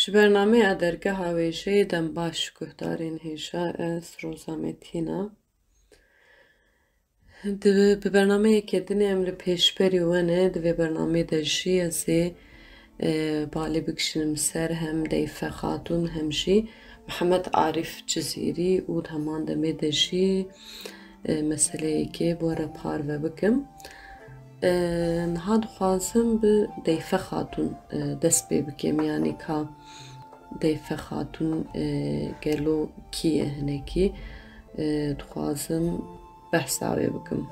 Ji bernameya dergeha wêjeyê dem baş guhdarên hêja ez Roza Metîna. Bi bernameyekê dinê em li pêşberî wene di vê bernameyê de jî ez ê balê bikişînim ser hem Deyfe Xatûn hem jî Mihemed Arîf Cizîrî û heman demê de jî meseleyekê were parve bikim. Niha dixwazim bi Deyfe Xatûn dest pê bikim yanî ka Deyfe Xatûn gelo kî ye hinekî dixwazim behsa wê bikim.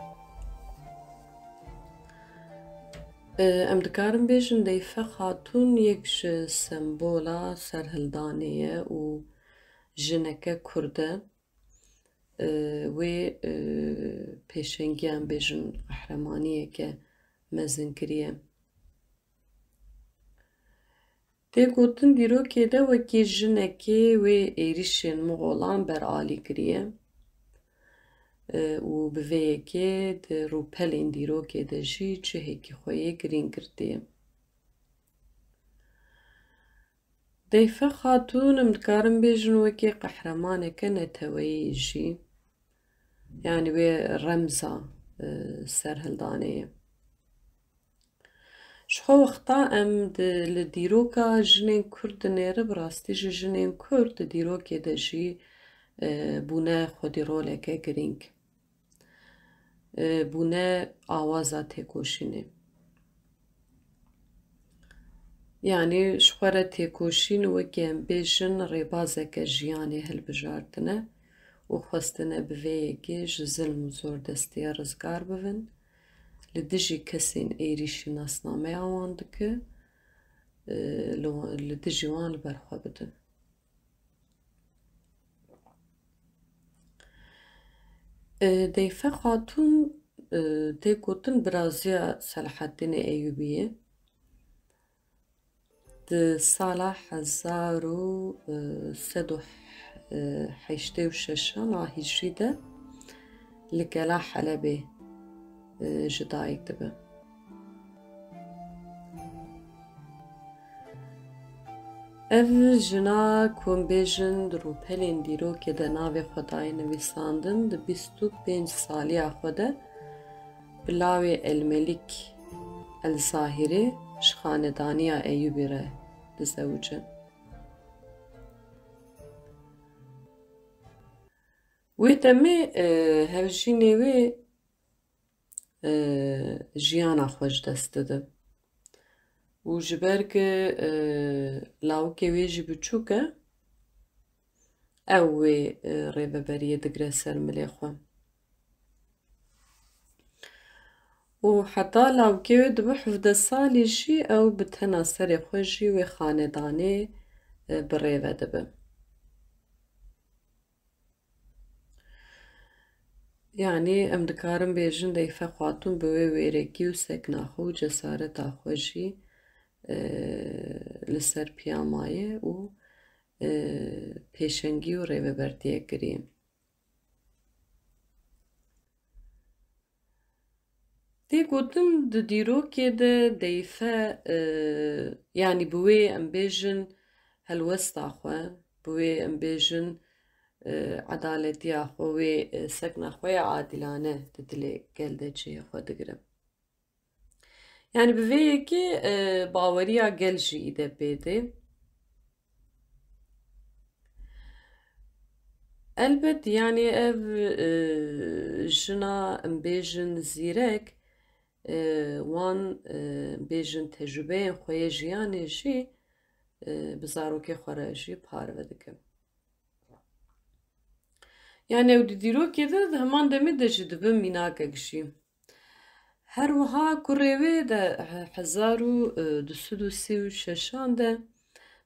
Em dikarin bêjin Deyfe Xatûn yek ji sembola serhildanê ye û jineke Kurd e. Wê pêşengiyan bêjin qehremaniyeke mezin kiriye. Tê gotin dîrokê de wekî jinekê wê êrişên Moxolan beralî kiriye û bi vê yekê di rûpelên dîrokê de jî cihekî xwe yê girîng girtiye. Deyfe Xatûn em dikarin bêjin wekî qehremaneke neteweyî jî, yanî wê remza serhildanê ye. Ji xwe wexta em li dîroka jinên Kurd dinêre bi rastî ji jinên Kurd di dîrokê de jî bûne xwedîroleke girîng. Bûne awaza têkoşînê. Yani ji xwe re têkoşîn wekî em bêjin rêbazeke jiyanê hilbijartine û xwestine bi vê yekê ji zilm û zordestiya rizgar bibin, li dijî kesên êrişî nasnameya wan dike, li dijî wan li ber xwe bidin. Deyfe Xatûn tê gotin biraziya Selaheddînê Eyyûbî ye. Di sala 1386 Hicrî de li gela Helebê ji dayîk dibe. Ev jina ku em bêjin di rûpelên dîrokê de navê xwe daye nivîsandin di 25 saliya xwe de bi lawê Elmelik El-Zahirî ji xanedaniya Eyyûbî re dizewuce. Wê demê hevjînê wê jiyana xwe ji dest dide û ji ber ku lawikê wê jî biçûk e, ew wê rêveberiyê digire ser milê xwe. û heta lawikê wê dibe 17 salî jî ew bi tena serê xwe jî wê xanedanê bi rêve dibe. Yani em dikarin bêjin Deyfe Xatûn bi wê wêrekî û sekna xwe û cesareta xwe jî li ser piyamaye û pêşengî û rêvebertiyek kiriye. Tê gotin di dîrokê de Deyfe yanî bi wê em bêjin helwesta xwe, bi wê em bêjin edaletiya xwe, wê sekna xwe ya adîlane di dilê gel de cihê xwe digire. Yani bi vê yekê baweriya gel jî îde pêdê. Elbet yani ev jina em bêjin zîrek wan bêjin tecrübeyên xwe yê jiyanê jî bi zarokê xwe re jî parve dike. Yani ew di dîrokê de di heman demê de jî dibe mînakek jî. Her wiha ku rêvê de 1236 de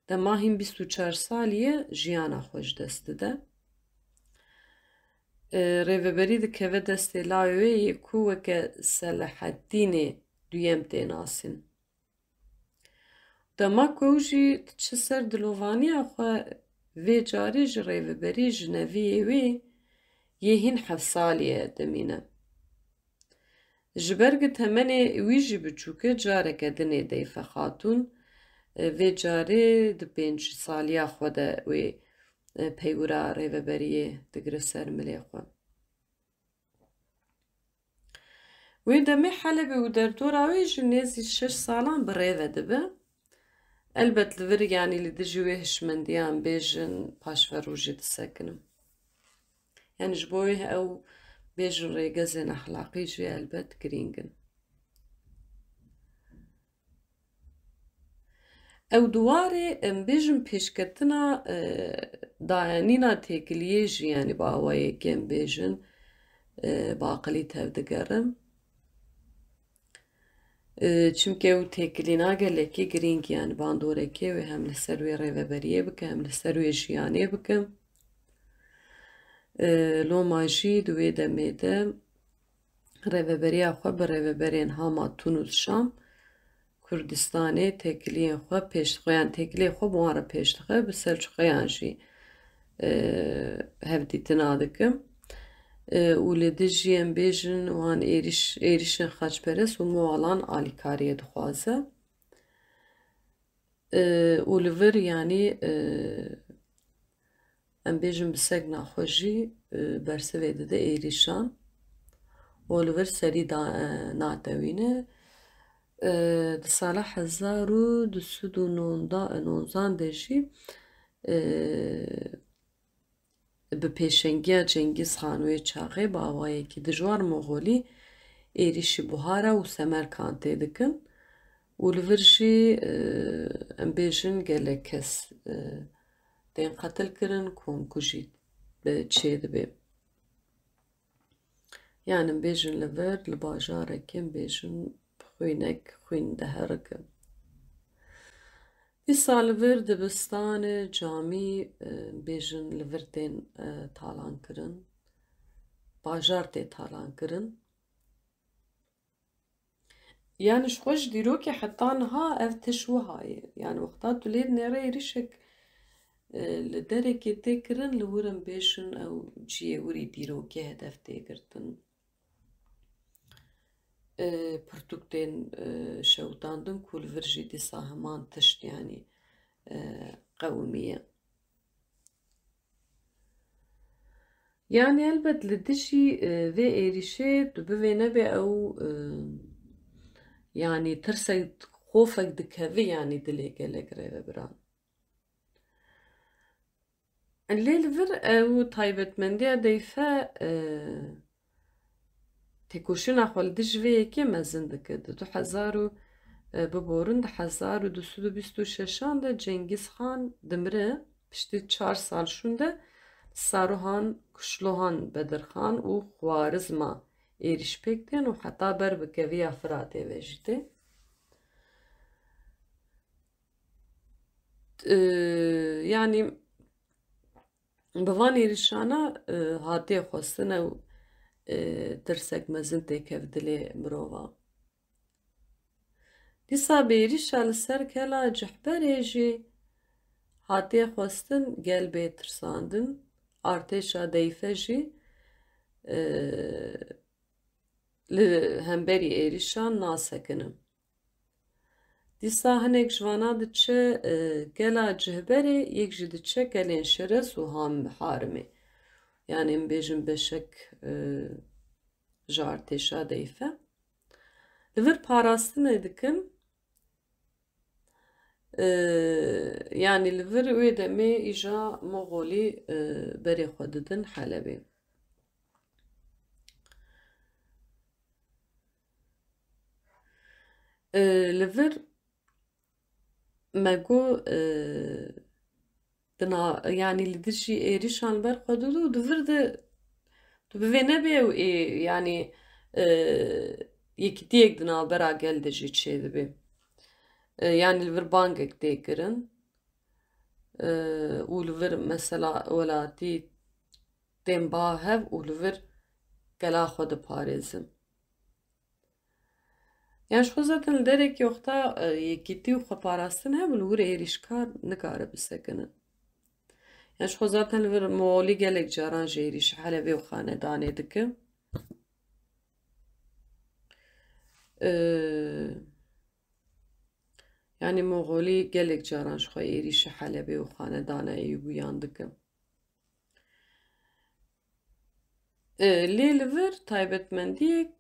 demahîn 24 salî ye jiyana xwe ji dest dide. Rêveberî dikeve destê lawê wê yê ku weke Selaheddînê duyem tê nasîn. Dema ku ew jî diçe ser dilovaniya xwe vê carî ji rêveberî ji neviyê wê yê hîn 7 salî ye demîne. Ji ber ku temenê wî jî biçûk e, careke dinê Deyfe Xatûn vê carê di 5 saliya xwe de wê peywira rêveberiyê digire ser milê xwe. Wê demê Helebê û derdora wê ji nêzî 6 salan bi rêve dibe. Elbet li vir yanî li dijî wê hişmendiyan bêjin paşverûjî disekinim. Yani ji bo wê ew bêjin rêgezên exlaqî jî elbet girîng in. Ew duwarê em bêjin pêşketina dayanîna têkiliyê jî yanî bi awayekî em bêjin bi aqilî tev digerim. Çimkî ew têkilîna gelekî girîng yani bandorekê wê hem li ser wê rêveberiyê bike hem li ser wê jiyanê bike. Loma jî di wê demê de rêveberiya xwe bi rêveberên Hama, Tunus, Şam, Kurdistanê têkiliyên xwe pêş dixe yan têkiliyê xwe bi wan re pêş dixe bi Selçuqeyan jî hevdîtina dikim. û li dijî em bêjin wan êrişên xeçperest û muwalan alîkariyê dixwaze. û li vir yanî em bêjin bi segna xwe jî bersivê dide êrîşan û li vir serî natewîne. Di sala 1219 de jî bi pêşengiya Cengiz Han wê çaxê bi awayekî dijwar Moğolî êrişî Buhara û Semerkand tê dikin û li vir jî em bêjin gelek kes tên qetil kirin ku jî çê dibe. Yani em bêjin li vir li bajarekê em bêjin xwînek xwîn deherikin. Dîsa li vir dibistanê camî bêjin li vir tên talan kirin, bajar tê talan kirin. Yani ji xwe ji dîrokê heta niha ev tiş wiha ye. Yani wexta tu lê nêre êrişek li derekê tê kirin li wir em bêjin ew ciyê wirî dîrokê hedef tê girtin. Pirtûk tên şewitandin ku li vir jî dîsa heman tişt yanî qewimiye. Yani elbet li dijî vê êrişê tu bivê nebe ew yani tirsek xofek dikeve yanî dilê gelek rêvebiran. Lê li vir ew taybetmendiya deyfe têkoşîna xwe li dijî vê yekê mezin dike. Di biborin di 1226 de Cengiz Han dimire piştî 4 sal şûnde Saruhan, Kuşluhan, Bedirxan û Xwarizma êriş pêk tên û heta ber bi keviya Firatê ve jî tê. Yani bi van êrişana hatiye xwestin ew tirsek mezin tê kev dilê mirova. Dîsa bi êrişa li ser kela cihberê jî hatiye xwestin gel bê tirsandin, artêşa deyfe jî li hemberî êrişan nasekinim. Dîsa hinek ji vanan diçe gela cihberê, yek jî diçe gelên Şeres û Harimê. Yani em bêjin beşek ji artêşa deyfe. Li vir parastinê dikin. Yani li vir wê demê îja Moğolî berê xwe didin Helebê. Li vir me got yani li dijî êrişan ber xwe didû di vir de tu bi vê nebe ew yani yekîtiyek di navbera gel de jî çê dibe. Yani li vir bangek tê kirin û li vir mesela welatî tên ba hev û li vir gela xwe diparêzin. Yani ji xwe zaten li derekê wexta yekîtî û xweparastin hev li wir êrîşkar nikare bisekinin. Yani ji xwe zaten li vir Moğolî gelek caran ji êrişa Helebê û xanedanê dike. Yani Moğolî gelek caran ji xwe êrişa Helebê û xanedana Eyyûbiyan dikin. Lê li vir taybetmendiyek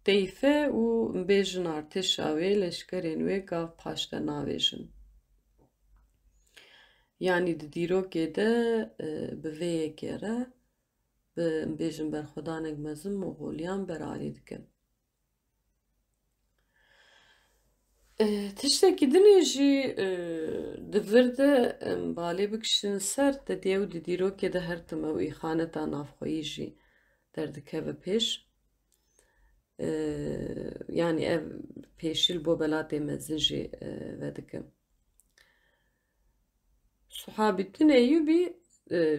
deyfe û bêjin artêşa wê leşkerên wê gav paşte navêjin. Yani di dîrokê de bi vê yekê re bi bêjin berxwedanek mezin Moğoliyan beralî dikin. Tiştekî dinê jî di vir de em balê bikişin ser dediye ew di dîrokê de her tim ew îxaneta navxweyî jî derdikeve pêş. Yani ev pêşîl bo belatê mezin jî vedikim. Suhabîddin Eyyûbî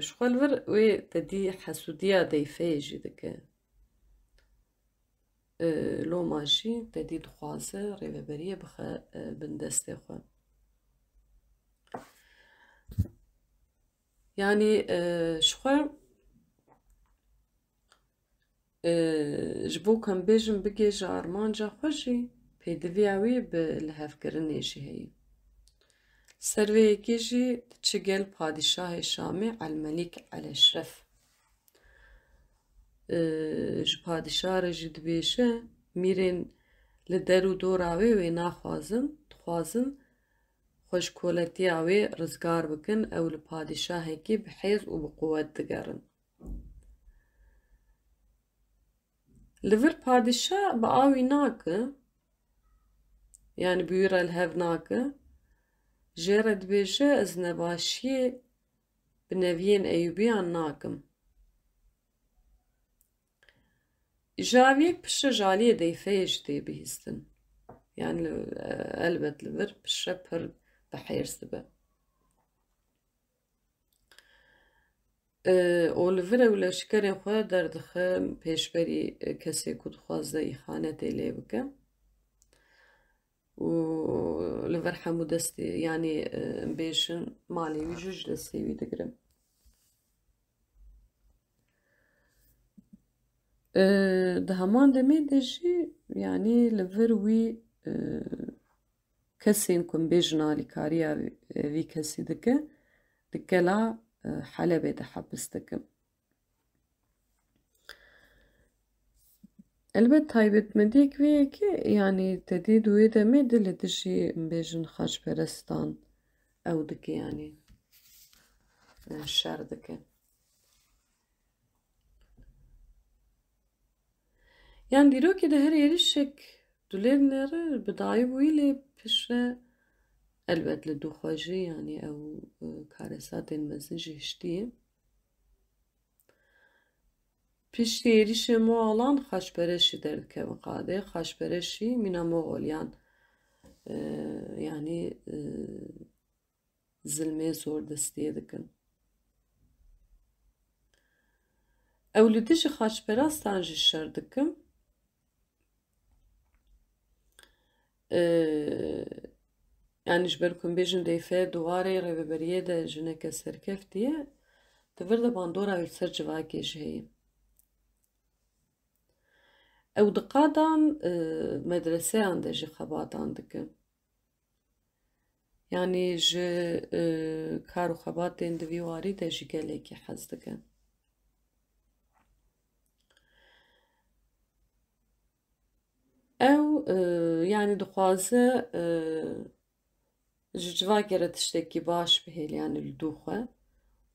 ji xwe li vir wê tedî hesûdiya deyfeyê jî dike. Loma jî tedî dixwaze rêveberiyê bixe bin destê xwe. Yani ji xwe ji bo ku em bêjin bigêje armanca xwe jî pêdiviya wî bi lihevkirinê jî heye. Ser vê yekê jî diçe gel Padîşahê Şamê Elmelîk Eleşref. Ji padîşa re jî dibêje mîrên li der û dora wê wê naxwazin, dixwazin xweşkoletiya wê rizgar bikin ew li padîşahekî bi hêz û bi quwet digerin. Li vir padîşa bi awî nake, yani bi wî re li hev nake, jê re dibêje ez nebaşiyê bi neviyên Eyyûbiyan nakim. Ji aviyek piştre ji aliyê deyfeyê jî tê bihîstin. Yani elbet li vir piştre pir bihêrs dibe. O li vir ew leşkerên xwe derdixe pêşberî kesê ku dixwaze îxanetê lê bike. û li vir hemû destê yani bêjin malê wî jî ji destê wî digirin. Di heman demê de jî yani li vir wî kesên ku em bêjin alîkariya vî kesî dike di gela Helebê de hebis dikin. Elbet taybetmendiyek vê yekê yani tedî di wê demê de li dijî em bêjin xweşperestan ew dike yani şer dike. Yani dîrokê de her êrişek dulêr nêre bi dayî bûyî lê piştre elbet li dûxwe jî yani ew karesatên mezin jî hiştî. Piştî êrişên Moğolan xweşperest jî derdikevin qadê. Xweşperest jî mîna Moğoliyan yani zilmê zordestiyê dikin. Ew li dijî xweşperestan jî şer dikin. Yani ji ber ku em bêjin deyfe duwarê rêveberiyê de jineke serkeftî ye, di vir de bandora wî ser civakê jî heye. Ew di qadan medreseyan de jî xebatan dikin. Yani ji kar û xebatên di vî warî de jî gelekî hez dikin. Ew yani dixwaze ji civakê re tiştekî baş bihêl yani li dûxwe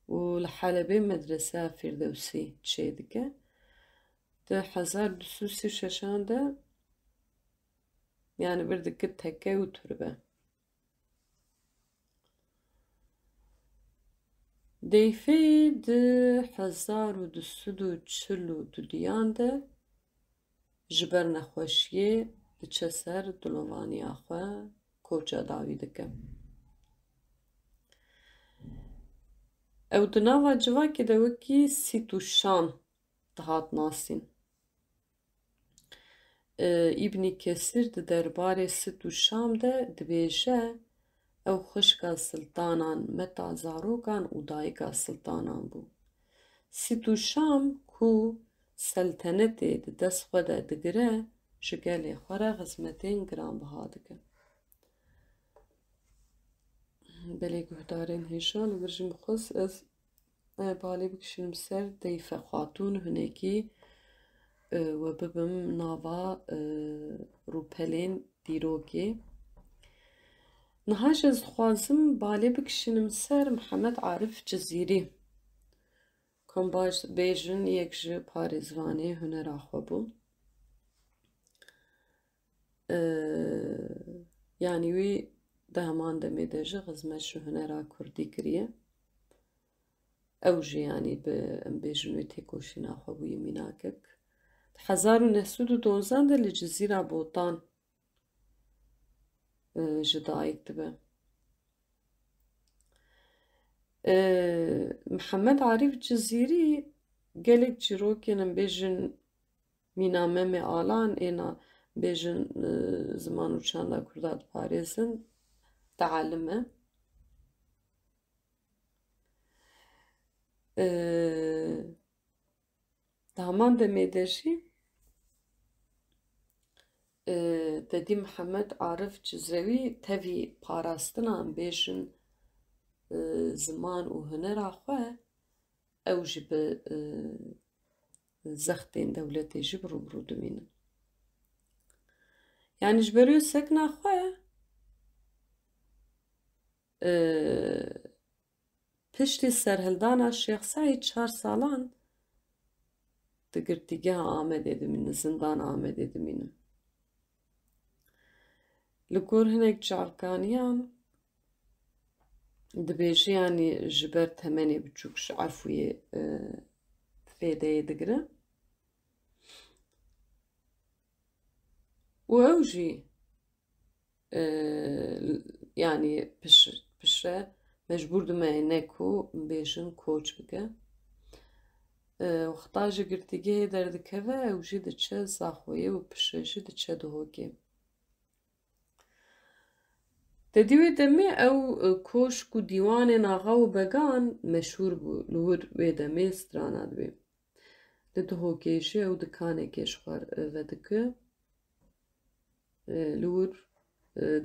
û li Helebê medreseya Firdewsî çê dike. Di 1236 de yani bir dike tekke û türbe. Deyfeyê di 1242 de ji ber nexweşiyê diçe ser dilovaniya xwe koça dawî dike. Ew di nava civakê de wekî Sît û Şam dihat nasîn. İbnî Kesîr di derbarê Sît û Şam de dibêje ew xwişka siltanan Meta zarokan û dayîka siltanan bû. Sît û Şam ku seltenetê di dest xwe de digire ji gelê xwe re xizmetên giranbiha dike. بلێ گوهدارên هێشان li vir jî min xwest ez balê bikişînim ser Deyfe Xatûn hinekî we bibim nava rûpelên dîrokê. Niha ji ez dixwazim balê bikişînim ser Mihemed Arif Cizîrî. Kom baş bêjin yek ji parêzvanê hunera xwe bû. Yani wî di heman demê de jî xizmet ji hunera Kurdî kiriye. Ew jî yanî bi em bêjin wê têkoşîna xwe bûye mînakek. Di 1912 de li Cizîra Botan ji dayîk dibe. Mihemed Arif Cizîrî gelek çîrokên em bêjin mîna Memê Alan êna bêjin ziman û çanda Kurda diparêzin tealim e. Di heman demê de jî dedî Mihemed Arif Cizrewî tevî parastina em bêjin ziman û hunera xwe ew jî bi zextên dewletê jî bi rûbirû dimînin. Yani ji ber wê sekna xwe piştî serhildana Şêx Saîd 4 salan di girtîgeha Amedê dimînin, zindana Amedê dimînin. Li gor hinek çavkaniyan dibêje yanî ji ber temenê biçûk ji Efrûyê fêdeyê digire û ew jî yanî pişre mecbûr dimene ku bêjin koç bike. Wexta ji girtîgehê derdikeve ew jî diçe Zaxoyê û pişre jî diçe Duhokê. Dedî wê demê ew koşk û dîwanên axa û began meşhûr bû li wir wê demê strana dibê. Li Duhokê jî ew dikanekê ji xwe vedike li wir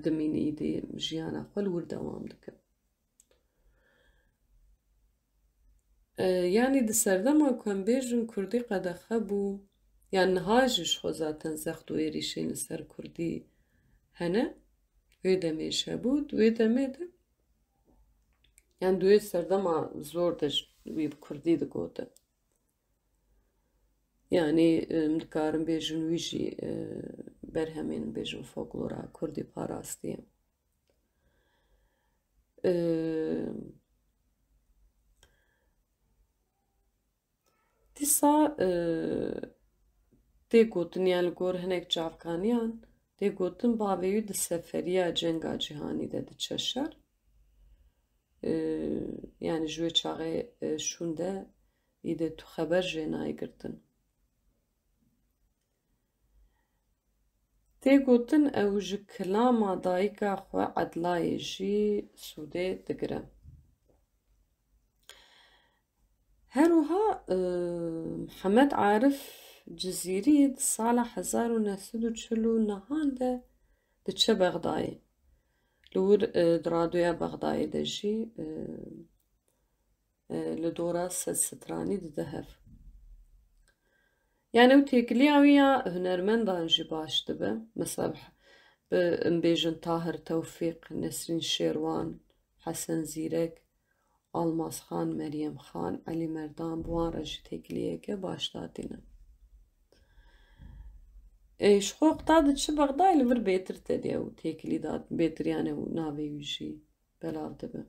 dimîne îdî jiyana xwe li wir dewam dike. Yani di serdema ku em bêjin Kurdî qedexe bû yan niha jî ji xwe zaten zext û êrîşên li ser Kurdî hene wê demê ji hebû di wê demê de yan di wê serdema zor de wî bi Kurdî digote. Yani em dikarin bêjin wî jî berhemên bêjin folklora Kurdî parastiye. Dîsa tê gotin yan li gor hinek çavkaniyan tê gotin bavê wî di seferiya cenga cîhanî de diçe şer. Yani ji wê çaxê şûn de îdê tu xeber jê nayê girtin. Tê gotin ew ji kilama dayîka xwe Edlayê jî sûdê digire. Her wiha Mihemed Arif Cizîrî di sala 1949 de diçe Bexdayê. Li wir di radyoya Bexdayê de jî li dora sezstranî dide hev. Yani ew têkiliya wî ya hunermendan jî baş dibe. Mesela bi em bêjin Tahir Tewfîq, Nesrîn Şêrwan, Hesen Zîrek, Almazxan, Meryem Xan, Elî Merdan bi wan re jî têkiliyeke baş datîne. Ji xwe wexta diçe Bexdayê li vir bêtir tedê ew têkilî datin bêtir yani ew navê wî jî belav dibe.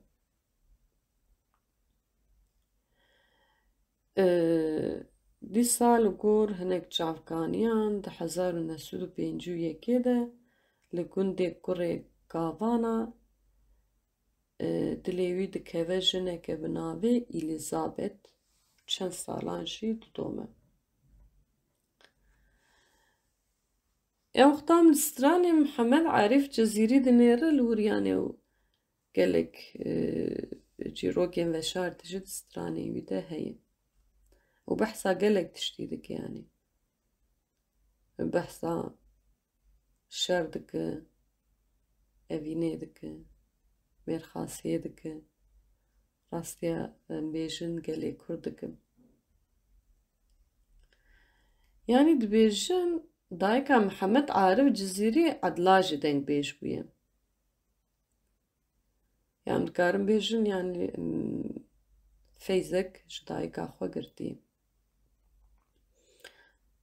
Dîsa li gor hinek çavkaniyan di 1951 de li gundê kurê Gavana dilê wî dikeve jineke bi navê Elizabeth çend salan jî didome. Ya wexta min stranê Mihemed Arif Cizîrî dinêre li wir yani ew gelek çîrokên veşar tije di stranê wî de heye. û behsa gelek tiştî dike yani. Behsa şer dike, evînê dike, mêrxasiyê dike. Rastiya em bêjin gelê Kurd dikim. Yani dibêjin dayika Mihemed Arif Cizîrî edla jî dengbêj bûye. Yani dikarim bêjin yani feyzek ji dayika xwe girtî.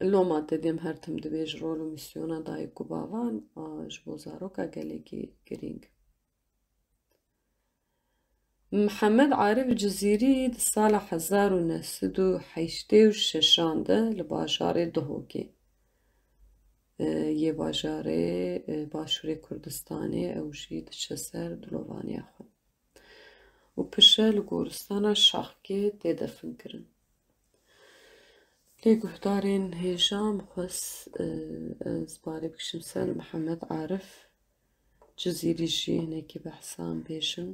Loma te dêm her tim dibêj rol û mîsyona dayîk û bavan ji bo zaroka gelekî girîng. Mihemed Arif Cizîrî di sala 1986 de li bajarê Duhokê yê bajarê Başûrê Kurdistanê ew jî diçe ser dilovaniya xwe. û pişe li goristana Şaxkê tê definkirin. Lê guhdarên hêja mixwest ez barê bikişim ser Mihemed Arif Cizîrî jî hinekî behsan bêjim.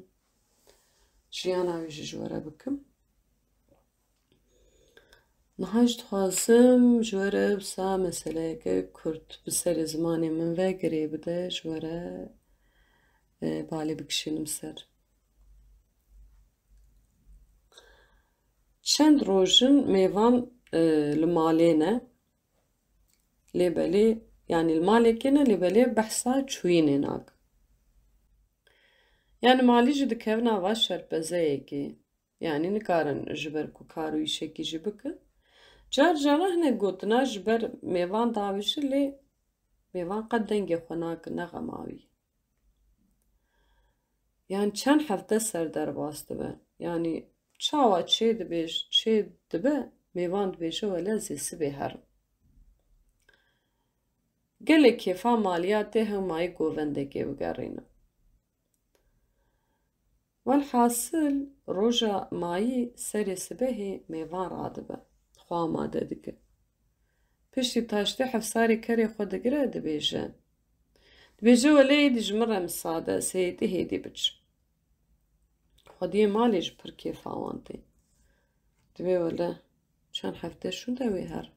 Jiyana wî jî ji we re bikim. Niha jî dixwazim ji we re wisa meseleyeke Kurd bi serê zimanê min ve girê bide ji we re balê bikişînim ser. Çend rojin mêvan li malê ne lêbelê yani li malekê ne lêbelê behsa çûyînê nakim. Yani malî jî dikevin ava şerpezeyekê. Yani nikarin ji ber ku kar û îşekî jî bikin. Car caran hinek gotina ji ber mêvan davêjî lê mêvan qet dengê xwe nakin nexemawî. Yani çend hefte serderbas dibe. Yani çawa çê dibe mêvan dibêje wele zê sibê herim. Gelek kêfa maliyatê hewmayî govendekê bigerînim. Welhasil roja mayî serê sibehê mêvan radibe. Xwe amade dike. Piştî taştê hefsarê kerê xwe digire dibêje. Dibêje welê ji min re misade sêyetî hêdî biçim. Xwediyê malê jî pir kêfa wan tê. Divê wele çend hefte şûnde wê herim.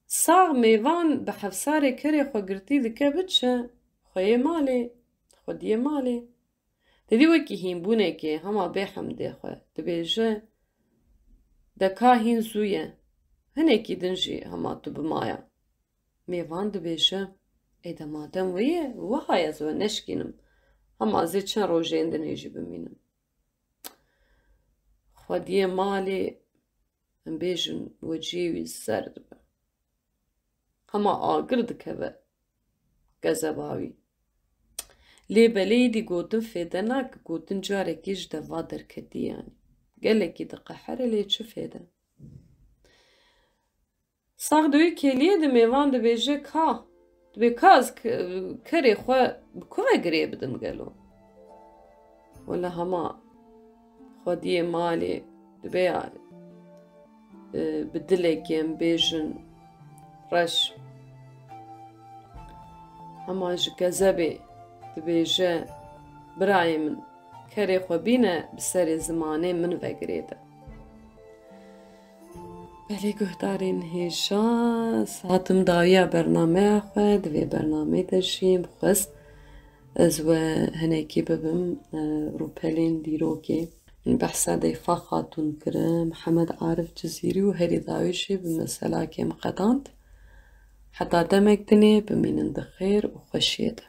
Sağ mêvan bi hefsarê kerê xwe girtî dike biçe xweyê malê, xwediyê malê. Didî wekî hînbûnekê hema bêhemdê xwe dibêje deka hîn zû ye, hinekî din jî hema tu bi maya. Mêvan dibêje ê de madem wê ye, wiha ez we neşkînim. Hema zê çend rojeyên din jî bimînim. Xwediyê malê em bêjin weciyê wî zer dibe. Hema agir dikeve gezebawî. Lêbeleyê dî gotin fêde nake, gotin carekî ji deva derketî yani. Gelekî diqehere lê çi fêde? Sax di wî keliyê de mêvan dibêje ka. Dibê ka ez kerê xwe bi ku ve girê bidim gelo? Wela hema xwediyê malê dibe bi dilekê em bêjin reş. Hema ji gezebê dibêje birayê min kerê xwe bîne bi serê zimanê min vegirê de. Belê guhdarên hêja hatim dawiya bernameya xwe di vê bernameyê de jî mixwest ez we hinekî bibim rûpelên dîrokê. Behsa Deyfa Xatûn kirin, Mihemed Arif Cizîrî û herî dawî jî bi meselakê me qedand. Heta demek dinê bimînin di xêr û xweşiyê de.